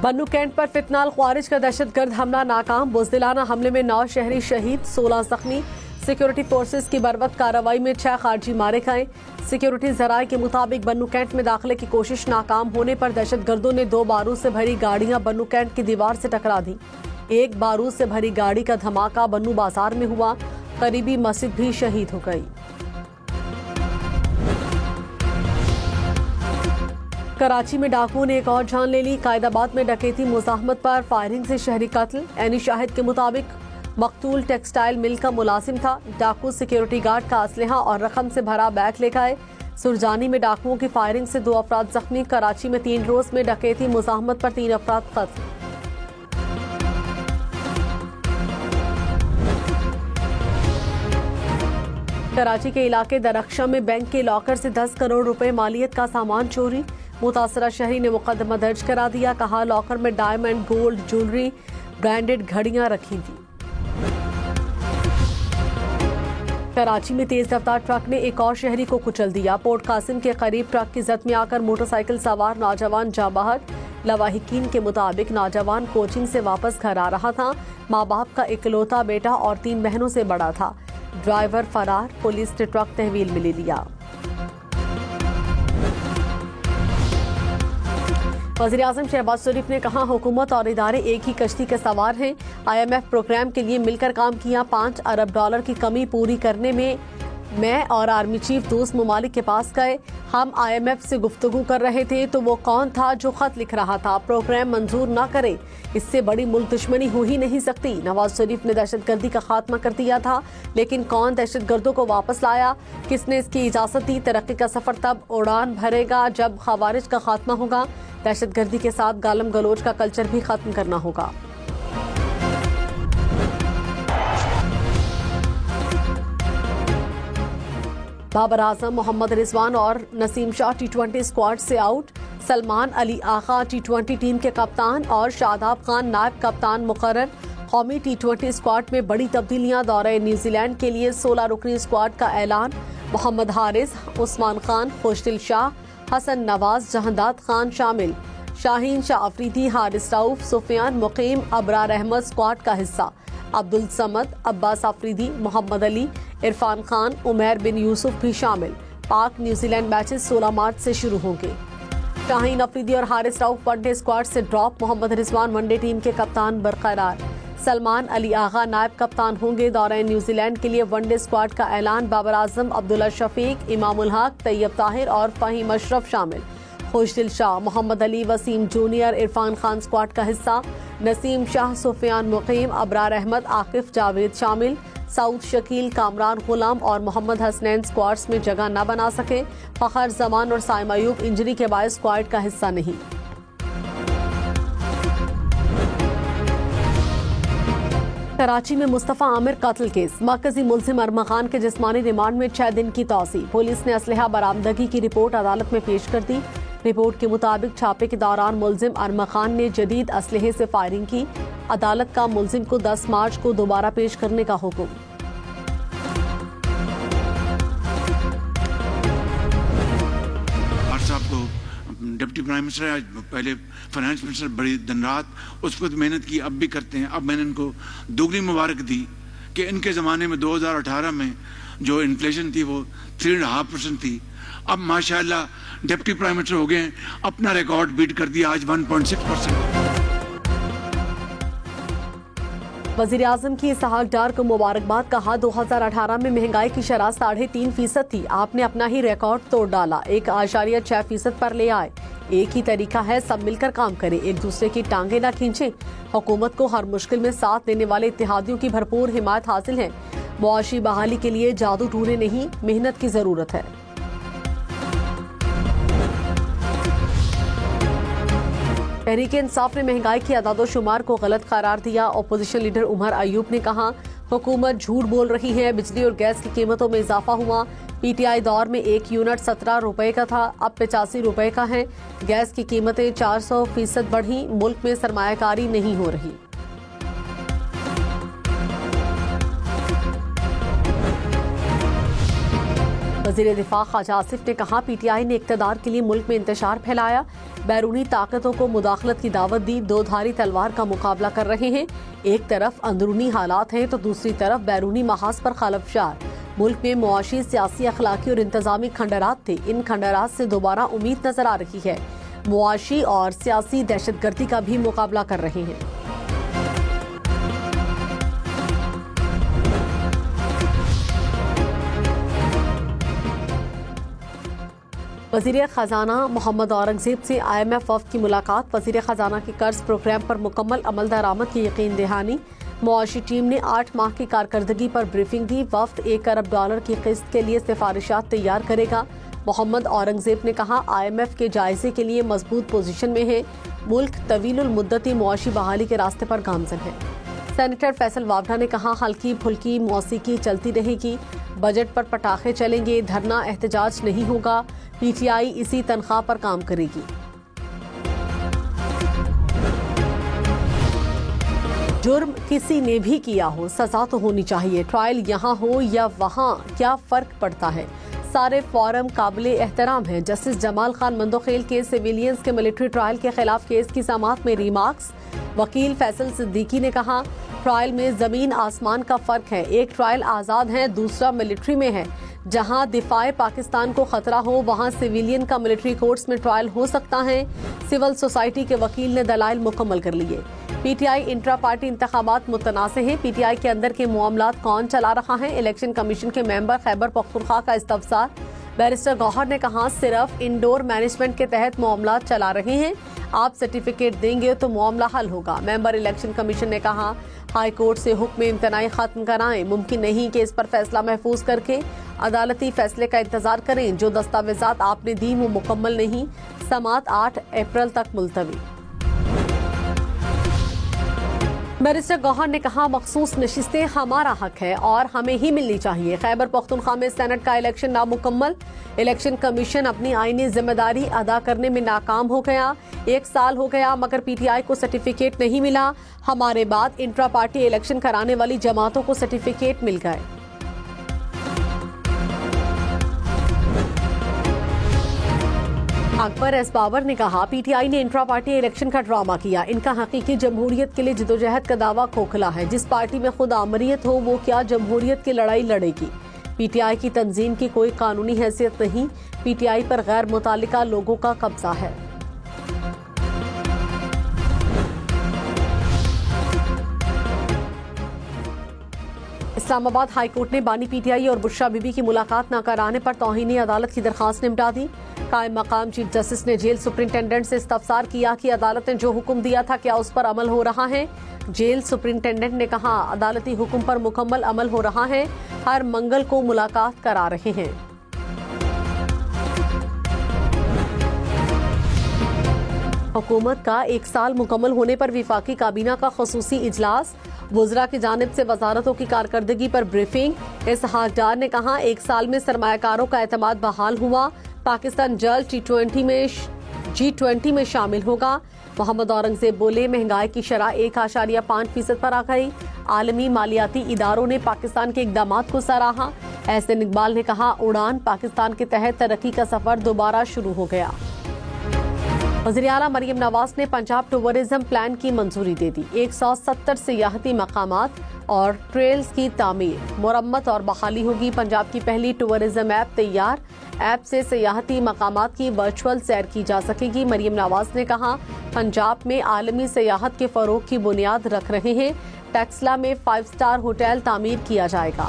बन्नू cantt पर फितनाल ख्वारिज का दहशतगर्द हमला नाकाम। बुज़दिलाना हमले में 9 शहरी शहीद, 16 जख्मी। सिक्योरिटी फोर्सेस की बर्वक्त कार्रवाई में 6 खारजी मारे गए। सिक्योरिटी जराये के मुताबिक बन्नू कैंट में दाखिले की कोशिश नाकाम होने पर दहशतगर्दों ने 2 बारूद से भरी गाड़ियां बन्नू कैंट की दीवार से टकरा दी। एक बारूद से भरी गाड़ी का धमाका बन्नू बाजार में हुआ। करीबी मस्जिद भी शहीद हो गई। कराची में डाकुओं ने एक और जान ले ली। कायदाबाद में डकैती मुज़ाहमत पर फायरिंग से शहरी कत्ल। एनी शाहिद के मुताबिक मकतूल टेक्सटाइल मिल का मुलाजिम था। डाकू सिक्योरिटी गार्ड का असलहा और रकम से भरा बैग ले गए। सुरजानी में डाकुओं की फायरिंग से 2 अफराद जख्मी। कराची में 3 रोज में डकैती मुज़ाहमत पर 3 अफराद कत्ल। कराची के इलाके दरख्शा में बैंक के लॉकर से 10 करोड़ रुपए मालियत का सामान चोरी। मुतासरा शहरी ने मुकदमा दर्ज करा दिया। कहा लॉकर में डायमंड, गोल्ड, ज्वेलरी, ब्रांडेड घड़ियां रखी थी। कराची में तेज रफ्तार ट्रक ने एक और शहरी को कुचल दिया। पोर्ट कासिम के करीब ट्रक की जद में आकर मोटरसाइकिल सवार नौजवान जाँ बहक। लवाहिकीन के मुताबिक नौजवान कोचिंग से वापस घर आ रहा था। माँ बाप का इकलौता बेटा और 3 बहनों से बड़ा था। ड्राइवर फरार। पुलिस ने ट्रक तहवील में ले लिया। वज़ीर-ए-आज़म शहबाज शरीफ ने कहा हुकूमत और इदारे एक ही कश्ती के सवार हैं। IMF प्रोग्राम के लिए मिलकर काम किया। $5 अरब की कमी पूरी करने में मैं और आर्मी चीफ दोस्त ममालिक के पास गए। हम IMF से गुफ्तगू कर रहे थे तो वो कौन था जो खत लिख रहा था प्रोग्राम मंजूर ना करे। इससे बड़ी मुल्क दुश्मनी हो ही नहीं सकती। नवाज शरीफ ने दहशतगर्दी का खात्मा कर दिया था, लेकिन कौन दहशतगर्दों को वापस लाया, किसने इसकी इजाजत दी। तरक्की का सफर तब उड़ान भरेगा जब खवारिज का खात्मा होगा। दहशतगर्दी के साथ गालम गलोच का कल्चर भी खत्म करना होगा। बाबर आजम, मोहम्मद रिजवान और नसीम शाह T20 स्क्वाड से out. Salman Ali Agha T20 team के कप्तान और शादाब खान नायब कप्तान मुकर्रर। कौमी T20 स्क्वाड में बड़ी तब्दीलियां। दौरे न्यूजीलैंड के लिए 16 रुकनी स्क्वाड का ऐलान। मोहम्मद हारिस, उस्मान खान, खुशदिल शाह, हसन नवाज, जहांदाद खान शामिल। शाहीन शाह अफरीदी, हारिस रऊफ, सुफियान मुकीम, अबरार अहमद स्क्वाड का हिस्सा। अब्दुल समद, अब्बास अफरीदी, मोहम्मद अली, इरफान खान, उमैर बिन यूसुफ भी शामिल। पाक न्यूजीलैंड मैचेस 16 मार्च से शुरू होंगे। शाहीन अफरीदी और हारिस रऊफ वनडे स्क्वाड से drop. Mohammad Rizwan one day team के कप्तान बरकरार। सलमान अली आगा नायब कप्तान होंगे। दौरे न्यूजीलैंड के लिए वनडे स्क्वाड का ऐलान। बाबर आजम, अब्दुल्ला शफीक, इमामुल हक, तैयब ताहिर और फहीम अशरफ शामिल। खुशदिल शाह, मोहम्मद अली, वसीम जूनियर, इरफान खान स्क्वाड का हिस्सा। नसीम शाह, सुफियान मुकीम, अबरार अहमद, आकिफ जावेद शामिल। सऊद शकील, कामरान गुलाम और मोहम्मद हसनैन स्क्वाड्स में जगह न बना सके। फखर जमान और साइम अयूब इंजरी के बाद स्क्वाड का हिस्सा नहीं। कराची में मुस्तफा आमिर कत्ल केस। मरकजी मुल्जिम अरमा खान के जिस्मानी रिमांड में 6 दिन की तौसी। पुलिस ने असलहा बरामदगी की रिपोर्ट अदालत में पेश कर दी। रिपोर्ट के मुताबिक छापे के दौरान मुल्जिम अरमा खान ने जदीद असलहे से फायरिंग की। अदालत का मुल्जिम को 10 मार्च को दोबारा पेश करने का हुक्म। डिप्टी प्राइम मिनिस्टर, आज पहले फाइनेंस मिनिस्टर, बड़ी दिन रात उस पर मेहनत की, अब भी करते हैं। अब मैंने इनको दोगुनी मुबारक दी कि इनके ज़माने में 2018 में जो इन्फ्लेशन थी वो 3.5% थी। अब माशाल्लाह डिप्टी प्राइम मिनिस्टर हो गए हैं, अपना रिकॉर्ड बीट कर दिया, आज 1.6%। वज़ीर-ए-आज़म की इसहाक डार को मुबारकबाद। कहा 2018 में महंगाई की शरह 3.5% थी। आपने अपना ही रिकॉर्ड तोड़ डाला, 1.6% पर ले आए। एक ही तरीका है, सब मिलकर काम करें, एक दूसरे की टांगे ना खींचें। हुकूमत को हर मुश्किल में साथ देने वाले इत्तेहादियों की भरपूर हिमायत हासिल है। मुआशी बहाली के लिए जादू टूने नहीं, मेहनत की जरूरत है। तहरीक इंसाफ ने महंगाई की अदाद-ओ-शुमार को गलत करार दिया। अपोजिशन लीडर उमर अयूब ने कहा हुकूमत झूठ बोल रही है, बिजली और गैस की कीमतों में इजाफा हुआ। PTI दौर में 1 यूनिट 17 रुपए का था, अब 85 रुपए का है। गैस की कीमतें 400% बढ़ी। मुल्क में सरमायाकारी नहीं हो रही। वज़ीर दिफा ख्वाजा आसिफ ने कहा, PTI ने इक़्तिदार के लिए मुल्क में इंतशार फैलाया, बैरूनी ताकतों को मुदाखलत की दावत दी, दो धारी तलवार का मुकाबला कर रहे हैं। एक तरफ अंदरूनी हालात हैं तो दूसरी तरफ बैरूनी महाज पर खलफशार। मुल्क में मुआशी, सियासी, अखलाकी और इंतजामी खंडरात थे। इन खंडरात से दोबारा उम्मीद नजर आ रही है। मुआशी और सियासी दहशतगर्दी का भी मुकाबला कर रहे हैं। वज़ीर ख़जाना मोहम्मद औरंगज़ेब से IMF वफ़द की मुलाकात। वज़ीर ख़जाना के कर्ज प्रोग्राम पर मुकम्मल अमल दरामद की यकीन दहानी। मुआशी टीम ने 8 माह की कारकर्दगी पर ब्रीफिंग दी। वफ़द $1 अरब की किस्त के लिए सिफारिशात तैयार करेगा। मोहम्मद औरंगज़ेब ने कहा, IMF के जायजे के लिए मजबूत पोजीशन में है। मुल्क तवीलुल मुद्दती मुआशी बहाली के रास्ते पर गामजन है। सेनेटर फैसल वावड़ा ने कहा, हल्की फुल्की मौसीकी चलती रहेगी, बजट पर पटाखे चलेंगे, धरना एहतजाज नहीं होगा। PTI इसी तनख्वाह पर काम करेगी। जुर्म किसी ने भी किया हो, सजा तो होनी चाहिए। ट्रायल यहाँ हो या वहाँ, क्या फर्क पड़ता है? सारे फॉरम काबिल एहतराम है। जस्टिस जमाल खान मंदोखेल के सिविलियंस के मिलिट्री ट्रायल के खिलाफ केस की समाअत में रिमार्क्स। वकील फैसल सिद्दीकी ने कहा, ट्रायल में जमीन आसमान का फर्क है। एक ट्रायल आज़ाद है, दूसरा मिलिट्री में है। जहां दिफाए पाकिस्तान को खतरा हो वहां सिविलियन का मिलिट्री कोर्ट्स में ट्रायल हो सकता है। सिविल सोसाइटी के वकील ने दलाइल मुकम्मल कर लिए। PTI इंट्रा पार्टी इंतखाबात मुतनाज़ हैं। PTI के अंदर के मामलात कौन चला रहा है? इलेक्शन कमीशन के मेंबर खैबर पख्तूनख्वा का इस्तफसार। बैरिस्टर गौहर ने कहा, सिर्फ इंडोर मैनेजमेंट के तहत मामलात चला रहे हैं, आप सर्टिफिकेट देंगे तो मामला हल होगा। मेंबर इलेक्शन कमीशन ने कहा, हाई कोर्ट से हुक्म इम्तनाई खत्म कराएं। मुमकिन नहीं कि इस पर फैसला महफूज करके अदालती फैसले का इंतजार करें। जो दस्तावेजात आपने दी वो मुकम्मल नहीं। समाअत 8 अप्रैल तक मुलतवी। बैरिस्टर गौहर ने कहा, मखसूस नशिस्तें हमारा हक है और हमें ही मिलनी चाहिए। खैबर पख्तूनख्वा में सेनेट का इलेक्शन नामुकम्मल। इलेक्शन कमीशन अपनी आईनी जिम्मेदारी अदा करने में नाकाम हो गया। 1 साल हो गया मगर PTI को सर्टिफिकेट नहीं मिला। हमारे बाद इंट्रा पार्टी इलेक्शन कराने वाली जमातों को सर्टिफिकेट मिल गए। अकबर एस बाबर ने कहा, PTI ने इंट्रा पार्टी इलेक्शन का ड्रामा किया। इनका हकीकी जमहूरियत के लिए जिदोजहद का दावा खोखला है। जिस पार्टी में खुद आमरीत हो वो क्या जमहूरियत की लड़ाई लड़ेगी? PTI की तंजीम की कोई कानूनी हैसियत नहीं। PTI पर गैर मुतालिका लोगों का कब्जा है। इस्लामाबाद हाई कोर्ट ने बानी PTI और बुशरा बीबी की मुलाकात न कराने पर तौहीन अदालत की दरखास्त निपटा दी। कायम मकाम चीफ जस्टिस ने जेल सुपरिंटेंडेंट से इस्तफसार किया कि अदालत ने जो हुक्म दिया था क्या उस पर अमल हो रहा है। जेल सुपरिंटेंडेंट ने कहा, अदालती हुक्म पर मुकम्मल अमल हो रहा है, हर मंगल को मुलाकात करा रहे हैं। हुकूमत का 1 साल मुकम्मल होने पर विफाकी काबीना का खसूसी इजलास। वुज़रा की जानिब से वजारतों की कारकर्दगी पर ब्रीफिंग। इसहाक डार ने कहा, 1 साल में सरमायाकारों का एतमाद बहाल हुआ। पाकिस्तान जल्द G20 में शामिल होगा। मोहम्मद औरंगज़ेब बोले, महंगाई की शरह 1.5% पर आ गई। आलमी मालियाती इदारों ने पाकिस्तान के इक़दामात को सराहा। एहसन इकबाल ने कहा, उड़ान पाकिस्तान के तहत तरक्की का सफर दोबारा शुरू हो गया। वज़ीर आला मरियम नवाज ने पंजाब टूरिज्म प्लान की मंजूरी दे दी। 170 सियाहती मकामात और ट्रेल्स की तामीर, मुरम्मत और बहाली होगी। पंजाब की पहली टूरिज्म ऐप तैयार। ऐप से सियाहती मकामात की वर्चुअल सैर की जा सकेगी। मरियम नवाज ने कहा, पंजाब में आलमी सियाहत के फरोग की बुनियाद रख रहे हैं। टैक्सला में 5 स्टार होटल तामीर किया जाएगा।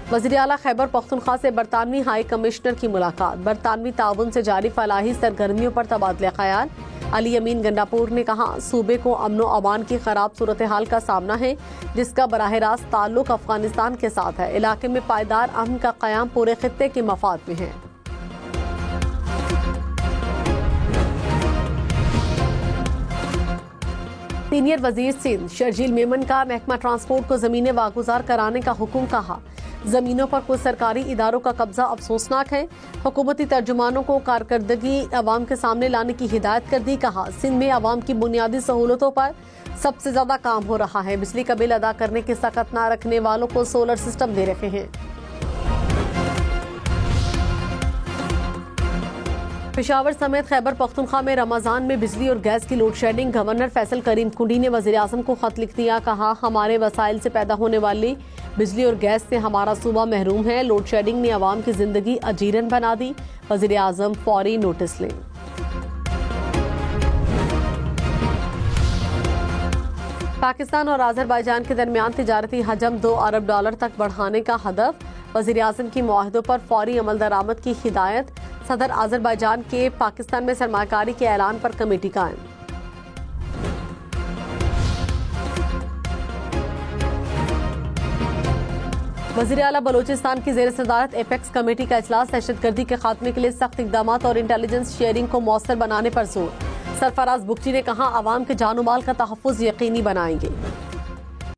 वज़ीर आला खैबर पख्तूनख्वा से बरतानवी हाई कमिश्नर की मुलाकात। बरतानवी ताउन से जारी फलाही सरगर्मियों पर तबादला ख्याल। अली अमीन गंडापुर ने कहा, सूबे को अमन व अमान की खराब सूरत हाल का सामना है जिसका बराह रास्त ताल्लुक अफगानिस्तान के साथ है। इलाके में पायदार अमन का क़याम पूरे खित्ते के मफाद में है। सीनियर वजीर सिंध शर्जील मेमन का महकमा ट्रांसपोर्ट को जमीनें वागुजार कराने का हुक्म। कहा, जमीनों पर कुछ सरकारी इदारों का कब्जा अफसोसनाक है। हुकूमती तर्जुमानों को कारकर्दगी अवाम के सामने लाने की हिदायत कर दी। कहा, सिंध में अवाम की बुनियादी सहूलतों पर सबसे ज्यादा काम हो रहा है। बिजली का बिल अदा करने की सख्त ना रखने वालों को सोलर सिस्टम दे रहे हैं। पेशावर समेत खैबर पख्तूनख्वा में रमजान में बिजली और गैस की लोड शेडिंग। गवर्नर फैसल करीम कुंडी ने वजीर आजम को खत लिख दिया। कहा, हमारे वसाइल से पैदा होने वाली बिजली और गैस से हमारा सूबा महरूम है। लोड शेडिंग ने अवाम की जिंदगी अजीरन बना दी। वजीर आजम फौरी नोटिस लें। पाकिस्तान और अजरबैजान के दरमियान तिजारती हजम $2 अरब तक बढ़ाने का हदफ। वजीर आजम की मुआहदों पर फौरी अमल दरामद की हिदायत। सदर अजरबैजान के पाकिस्तान में सरमाकारी के ऐलान पर कमेटी कायम। वज़ीर आला बलोचिस्तान की ज़ेर सदारत एपेक्स कमेटी का इजलास। दहशतगर्दी के खात्मे के लिए सख्त इकदाम और इंटेलिजेंस शेयरिंग को मौसर बनाने पर जोर। सरफराज बुगची ने कहा, आवाम के जानो माल का तहफ़्फ़ुज़ यकीनी बनाएंगे।